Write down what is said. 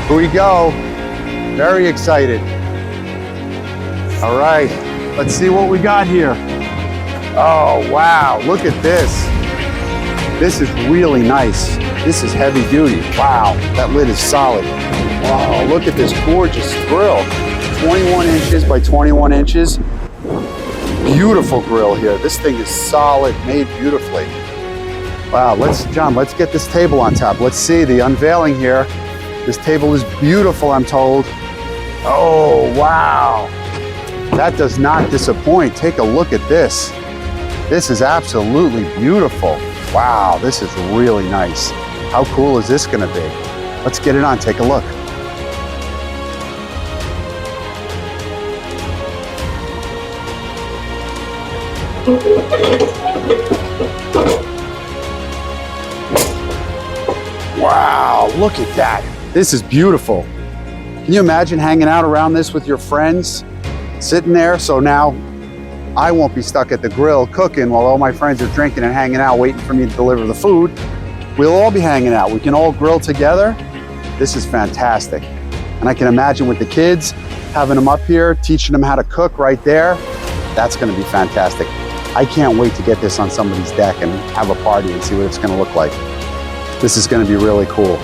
Here we go. Very excited. All right, let's see what we got here. Oh, wow, look at this. This is really nice. This is heavy duty. Wow, that lid is solid. Wow, look at this gorgeous grill. 21 inches by 21 inches. Beautiful grill here. This thing is solid, made beautifully. Wow, John, let's get this table on top. Let's see the unveiling here. This table is beautiful, I'm told. Oh, wow. That does not disappoint. Take a look at this. This is absolutely beautiful. Wow, this is really nice. How cool is this gonna be? Let's get it on, take a look. Wow, look at that. This is beautiful. Can you imagine hanging out around this with your friends, sitting there? So now I won't be stuck at the grill cooking while all my friends are drinking and hanging out, waiting for me to deliver the food. We'll all be hanging out. We can all grill together. This is fantastic. And I can imagine with the kids, having them up here, teaching them how to cook right there. That's gonna be fantastic. I can't wait to get this on somebody's deck and have a party and see what it's gonna look like. This is gonna be really cool.